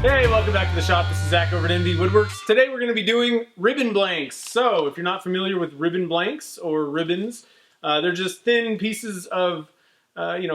Hey, welcome back to the shop. This is Zach over at NV Woodworks. Today we're going to be doing ribbon blanks. So if you're not familiar with ribbon blanks or ribbons, they're just thin pieces of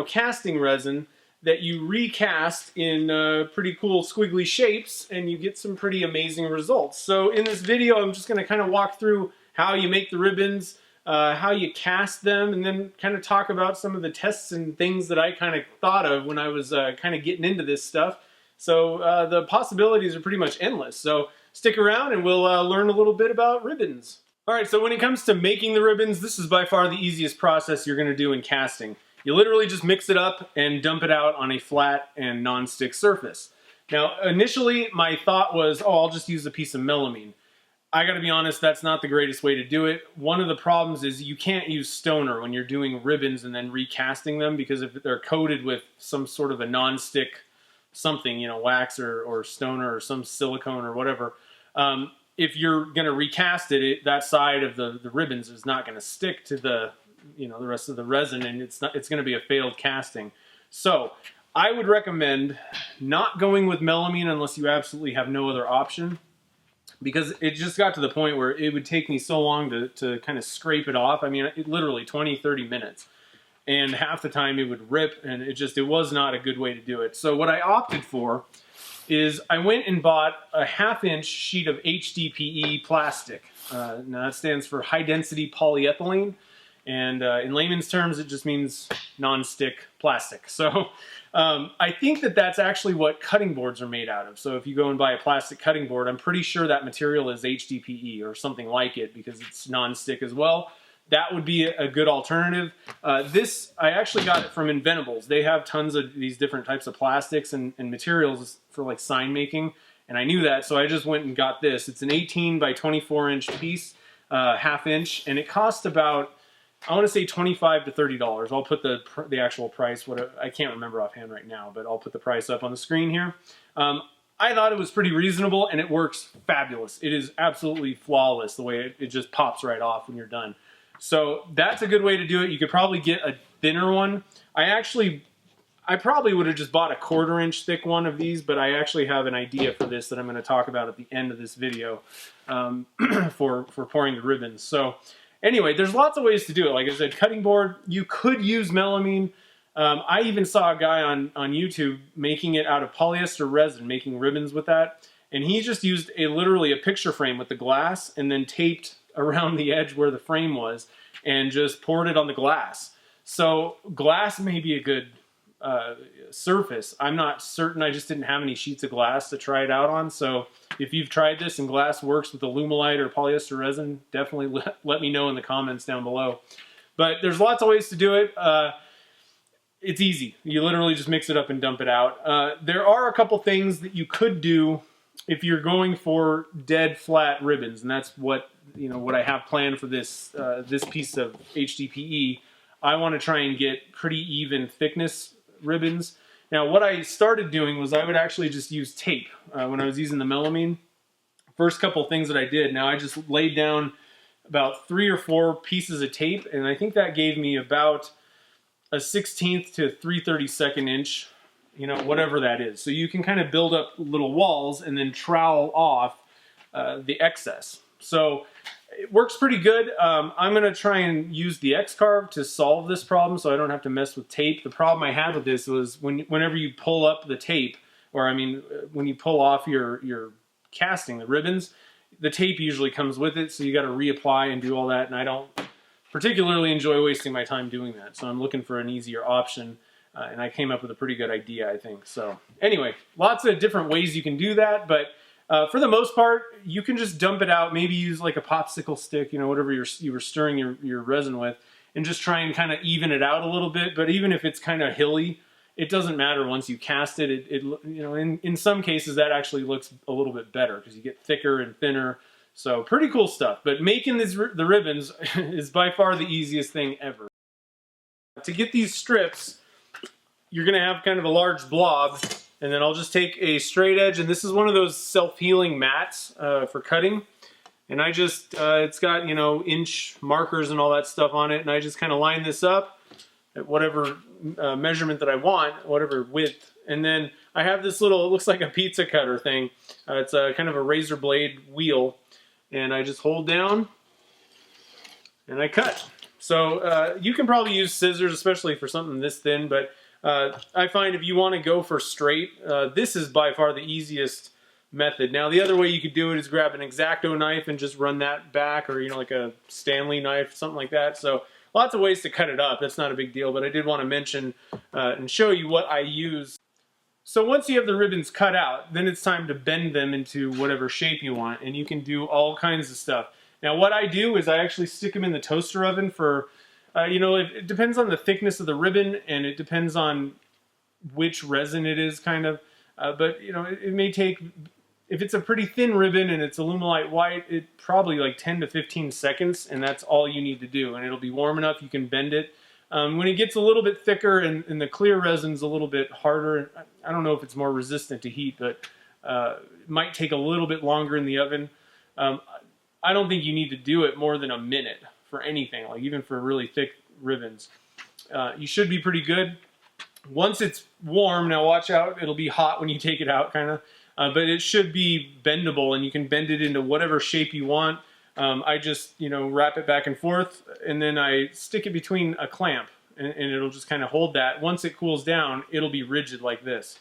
casting resin that you recast in pretty cool squiggly shapes, and you get some pretty amazing results. So in this video, I'm just going to kind of walk through how you make the ribbons, how you cast them, and then kind of talk about some of the tests and things that I kind of thought of when I was kind of getting into this stuff. So the possibilities are pretty much endless. So stick around and we'll learn a little bit about ribbons. All right, so when it comes to making the ribbons, this is by far the easiest process you're going to do in casting. You literally just mix it up and dump it out on a flat and non-stick surface. Now, initially my thought was, oh, I'll just use a piece of melamine. I gotta be honest, that's not the greatest way to do it. One of the problems is you can't use stoner when you're doing ribbons and then recasting them, because if they're coated with some sort of a non-stick something, wax or stoner or some silicone or whatever, if you're going to recast it, that side of the ribbons is not going to stick to the rest of the resin, and it's going to be a failed casting. So I would recommend not going with melamine unless you absolutely have no other option, because it just got to the point where it would take me so long to kind of scrape it off. I mean, literally 20-30 minutes. And half the time it would rip, and it was not a good way to do it. So what I opted for is I went and bought a 1/2-inch sheet of HDPE plastic. Now that stands for high density polyethylene, and in layman's terms it just means non-stick plastic. So I think that's actually what cutting boards are made out of. So if you go and buy a plastic cutting board, I'm pretty sure that material is HDPE or something like it, because it's non-stick as well. That would be a good alternative. This, I actually got it from Inventables. They have tons of these different types of plastics and materials for like sign making, and I knew that, so I just went and got this. It's an 18 by 24 inch piece, 1/2 inch, and it cost about, I want to say $25 to $30. I'll put the actual price, I can't remember offhand right now, but I'll put the price up on the screen here. I thought it was pretty reasonable, and it works fabulous. It is absolutely flawless the way it just pops right off when you're done. So that's a good way to do it. You could probably get a thinner one. I probably would have just bought a 1/4 inch thick one of these, but I actually have an idea for this that I'm going to talk about at the end of this video for pouring the ribbons. So anyway, there's lots of ways to do it. Like I said, cutting board, you could use melamine. I even saw a guy on YouTube making it out of polyester resin, making ribbons with that. And he just used literally a picture frame with the glass and then taped around the edge where the frame was and just poured it on the glass. So glass may be a good surface. I'm not certain. I just didn't have any sheets of glass to try it out on. So if you've tried this and glass works with Alumilite or polyester resin, definitely let me know in the comments down below. But there's lots of ways to do it. It's easy. You literally just mix it up and dump it out. There are a couple things that you could do if you're going for dead flat ribbons, and that's what I have planned for this this piece of HDPE. I want to try and get pretty even thickness ribbons. Now, what I started doing was I would actually just use tape when I was using the melamine. First couple things that I did, now I just laid down about 3 or 4 pieces of tape, and I think that gave me about a 1/16 to 3/32 inch, whatever that is. So you can kind of build up little walls and then trowel off the excess. So it works pretty good. I'm going to try and use the X-Carve to solve this problem so I don't have to mess with tape. The problem I had with this was whenever you pull up the tape, or when you pull off your casting, the ribbons, the tape usually comes with it, so you got to reapply and do all that, and I don't particularly enjoy wasting my time doing that. So I'm looking for an easier option. And I came up with a pretty good idea, I think. So anyway, lots of different ways you can do that, but for the most part, you can just dump it out, maybe use like a popsicle stick, whatever you were stirring your resin with, and just try and kind of even it out a little bit. But even if it's kind of hilly, it doesn't matter once you cast it. In some cases, that actually looks a little bit better because you get thicker and thinner. So pretty cool stuff. But making the ribbons is by far the easiest thing ever. To get these strips, you're going to have kind of a large blob, and then I'll just take a straight edge, and this is one of those self-healing mats for cutting, and I just, it's got, inch markers and all that stuff on it, and I just kind of line this up at whatever measurement that I want, whatever width, And then I have this little, it looks like a pizza cutter thing. It's a kind of a razor blade wheel. And I just hold down and I cut. So you can probably use scissors, especially for something this thin, but I find if you want to go for straight, this is by far the easiest method. Now the other way you could do it is grab an X-Acto knife and just run that back, or like a Stanley knife, something like that. So lots of ways to cut it up. That's not a big deal, but I did want to mention and show you what I use. So once you have the ribbons cut out, then it's time to bend them into whatever shape you want, and you can do all kinds of stuff. Now what I do is I actually stick them in the toaster oven for, it depends on the thickness of the ribbon, and it depends on which resin it is, kind of. But it may take, if it's a pretty thin ribbon and it's Alumilite white, it probably like 10 to 15 seconds, and that's all you need to do. And it'll be warm enough you can bend it. When it gets a little bit thicker and the clear resin's a little bit harder, I don't know if it's more resistant to heat, but it might take a little bit longer in the oven. I don't think you need to do it more than a minute for anything, like even for really thick ribbons. You should be pretty good. Once it's warm, now watch out, it'll be hot when you take it out, kind of. But it should be bendable, and you can bend it into whatever shape you want. I just, wrap it back and forth, and then I stick it between a clamp, and it'll just kind of hold that. Once it cools down, it'll be rigid like this.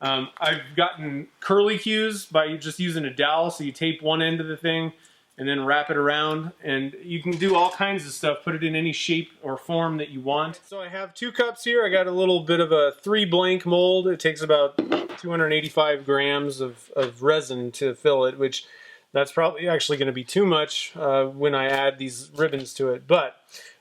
I've gotten curlicues by just using a dowel, so you tape one end of the thing, and then wrap it around, and you can do all kinds of stuff, put it in any shape or form that you want. So I have 2 cups here. I got a little bit of a 3 blank mold. It takes about 285 grams of resin to fill it, which that's probably actually going to be too much when I add these ribbons to it. But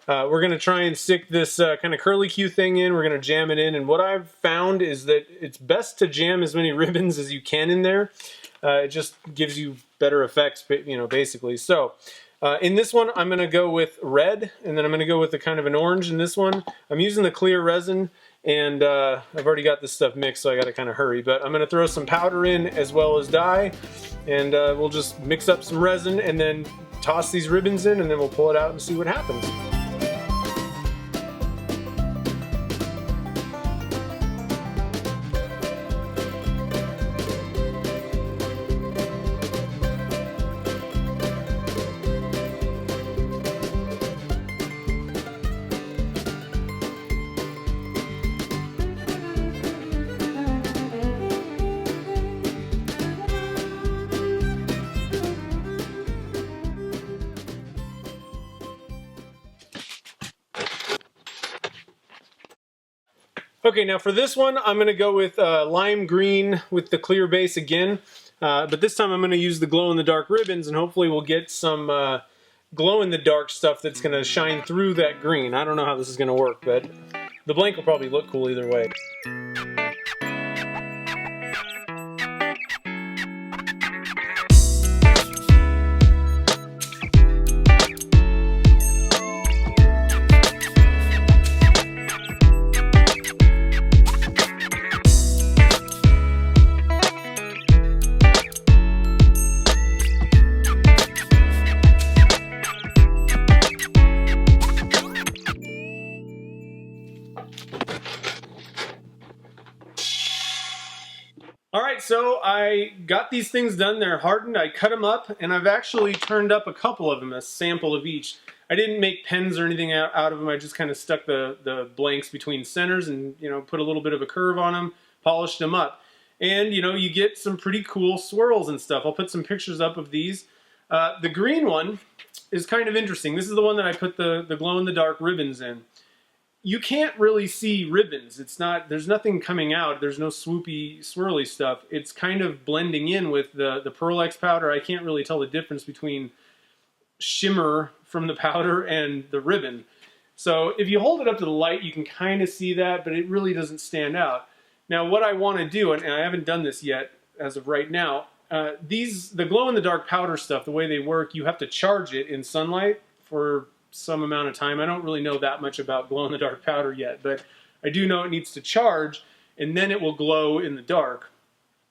we're going to try and stick this kind of curlicue thing in. We're going to jam it in, and what I've found is that it's best to jam as many ribbons as you can in there. It just gives you better effects, basically. So in this one, I'm going to go with red, and then I'm going to go with the kind of an orange in this one. I'm using the clear resin, and I've already got this stuff mixed, so I got to kind of hurry. But I'm going to throw some powder in as well as dye, and we'll just mix up some resin and then toss these ribbons in, and then we'll pull it out and see what happens. Okay, now for this one, I'm going to go with lime green with the clear base again. But this time I'm going to use the glow-in-the-dark ribbons, and hopefully we'll get some glow-in-the-dark stuff that's going to shine through that green. I don't know how this is going to work, but the blank will probably look cool either way. Alright, so I got these things done. They're hardened. I cut them up, and I've actually turned up a couple of them, a sample of each. I didn't make pens or anything out of them. I just kind of stuck the blanks between centers and, put a little bit of a curve on them, polished them up. And, you get some pretty cool swirls and stuff. I'll put some pictures up of these. The green one is kind of interesting. This is the one that I put the glow-in-the-dark ribbons in. You can't really see ribbons. There's nothing coming out. There's no swoopy, swirly stuff. It's kind of blending in with the Pearl X powder. I can't really tell the difference between shimmer from the powder and the ribbon. So if you hold it up to the light, you can kind of see that, but it really doesn't stand out. Now what I want to do, and I haven't done this yet as of right now, the glow-in-the-dark powder stuff, the way they work, you have to charge it in sunlight for some amount of time. I don't really know that much about glow-in-the-dark powder yet, but I do know it needs to charge, and then it will glow in the dark.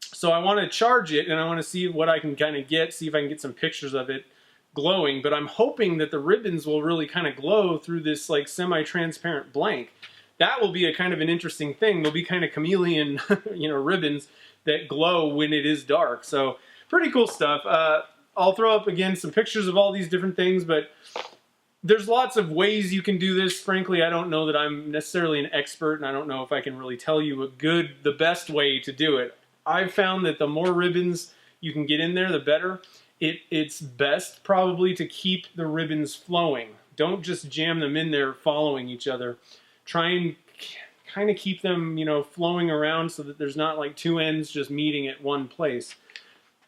So I want to charge it, and I want to see what I can kind of see if I can get some pictures of it glowing, but I'm hoping that the ribbons will really kind of glow through this like semi-transparent blank. that will be a kind of an interesting thing. They'll be kind of chameleon, ribbons that glow when it is dark. So pretty cool stuff. I'll throw up again some pictures of all these different things, but there's lots of ways you can do this. Frankly, I don't know that I'm necessarily an expert, and I don't know if I can really tell you the best way to do it. I've found that the more ribbons you can get in there, the better. It's best probably to keep the ribbons flowing. Don't just jam them in there following each other. Try and kind of keep them, flowing around so that there's not like two ends just meeting at one place.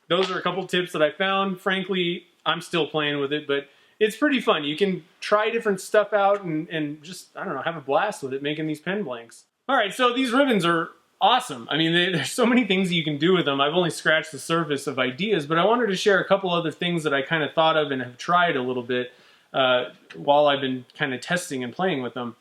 Those are a couple tips that I found. Frankly, I'm still playing with it, but it's pretty fun. You can try different stuff out and just, I don't know, have a blast with it, making these pen blanks. All right, so these ribbons are awesome. I mean, there's so many things that you can do with them. I've only scratched the surface of ideas, but I wanted to share a couple other things that I kind of thought of and have tried a little bit while I've been kind of testing and playing with them.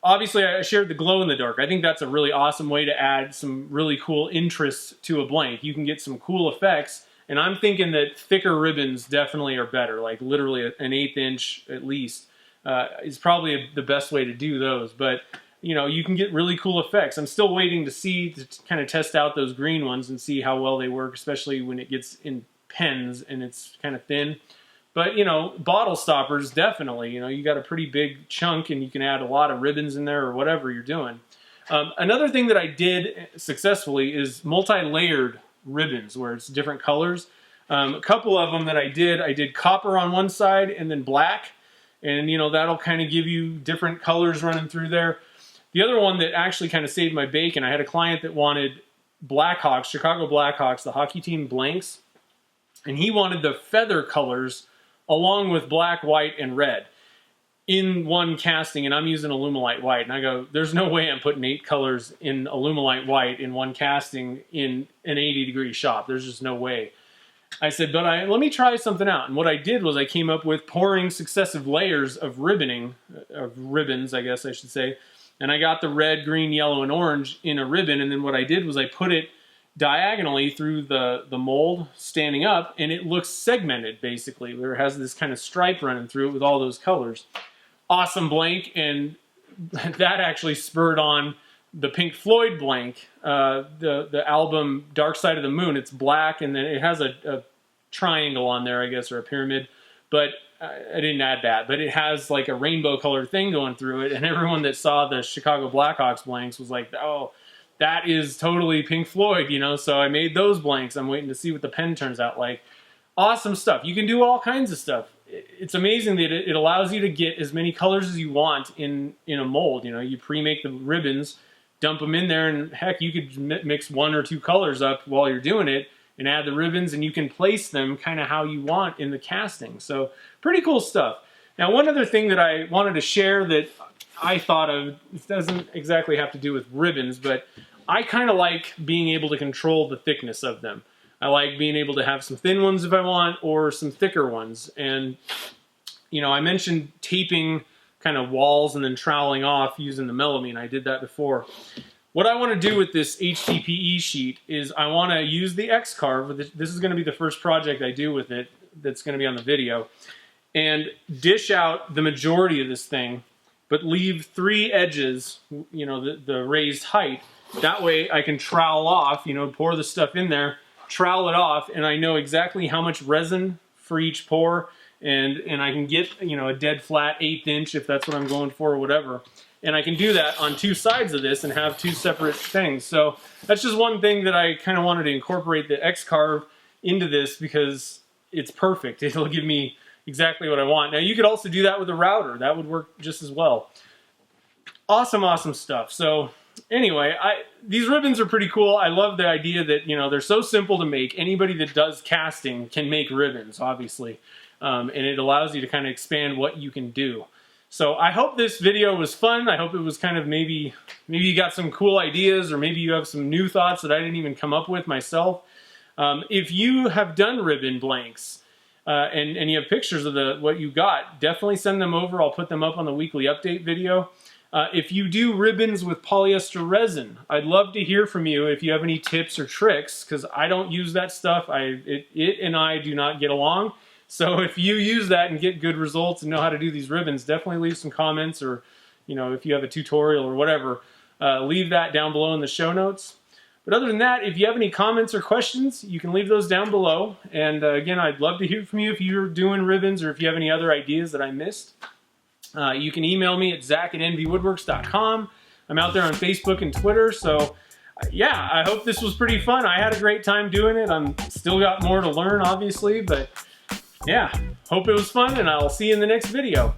Obviously, I shared the glow in the dark. I think that's a really awesome way to add some really cool interest to a blank. You can get some cool effects, and I'm thinking that thicker ribbons definitely are better, like literally an 1/8 inch at least is probably the best way to do those. But you can get really cool effects. I'm still waiting to kind of test out those green ones and see how well they work, especially when it gets in pens and it's kind of thin. But, bottle stoppers, definitely. You got a pretty big chunk and you can add a lot of ribbons in there or whatever you're doing. Another thing that I did successfully is multi-layered ribbons where it's different colors. A couple of them that I did copper on one side and then black. And, that'll kind of give you different colors running through there. The other one that actually kind of saved my bacon, I had a client that wanted Blackhawks, Chicago Blackhawks, the hockey team blanks. And he wanted the feather colors along with black, white, and red in one casting, and I'm using Alumilite white. And I go, there's no way I'm putting 8 colors in Alumilite white in one casting in an 80-degree shop. There's just no way. I said, but let me try something out. And what I did was I came up with pouring successive layers of ribbons, I guess I should say. And I got the red, green, yellow, and orange in a ribbon, and then what I did was I put it diagonally through the mold standing up, and it looks segmented basically, where it has this kind of stripe running through it with all those colors. Awesome blank, and that actually spurred on the Pink Floyd blank, the album Dark Side of the Moon. It's black and then it has a triangle on there, I guess, or a pyramid, but I didn't add that, but it has like a rainbow colored thing going through it, and everyone that saw the Chicago Blackhawks blanks was like, oh, that is totally Pink Floyd, so I made those blanks. I'm waiting to see what the pen turns out like. Awesome stuff. You can do all kinds of stuff. It's amazing that it allows you to get as many colors as you want in a mold. You pre-make the ribbons, dump them in there, and heck, you could mix 1 or 2 colors up while you're doing it and add the ribbons, and you can place them kind of how you want in the casting. So pretty cool stuff. Now, one other thing that I wanted to share that I thought of, it doesn't exactly have to do with ribbons, but I kind of like being able to control the thickness of them. I like being able to have some thin ones if I want, or some thicker ones. And, I mentioned taping kind of walls and then troweling off using the melamine. I did that before. What I want to do with this HDPE sheet is I want to use the X-Carve. This is going to be the first project I do with it that's going to be on the video. And dish out the majority of this thing, but leave 3 edges, the raised height. That way I can trowel off, pour the stuff in there, trowel it off, and I know exactly how much resin for each pour, and I can get, a dead flat 1/8 inch if that's what I'm going for or whatever. And I can do that on 2 sides of this and have 2 separate things. So that's just one thing that I kind of wanted to incorporate the X-Carve into this because it's perfect. It'll give me exactly what I want. Now you could also do that with a router. That would work just as well. Awesome, awesome stuff. So anyway, these ribbons are pretty cool. I love the idea that, they're so simple to make. Anybody that does casting can make ribbons, obviously. And it allows you to kind of expand what you can do. So I hope this video was fun. I hope it was kind of maybe you got some cool ideas, or maybe you have some new thoughts that I didn't even come up with myself. If you have done ribbon blanks and you have pictures of what you got, definitely send them over. I'll put them up on the weekly update video. If you do ribbons with polyester resin, I'd love to hear from you if you have any tips or tricks, because I don't use that stuff. It and I do not get along. So if you use that and get good results and know how to do these ribbons, definitely leave some comments or you know, if you have a tutorial or whatever, leave that down below in the show notes. But other than that, if you have any comments or questions, you can leave those down below. And again, I'd love to hear from you if you're doing ribbons or if you have any other ideas that I missed. You can email me at zach@nvwoodworks.com. I'm out there on Facebook and Twitter, so yeah, I hope this was pretty fun. I had a great time doing it. I'm still got more to learn, obviously, but yeah, hope it was fun, and I'll see you in the next video.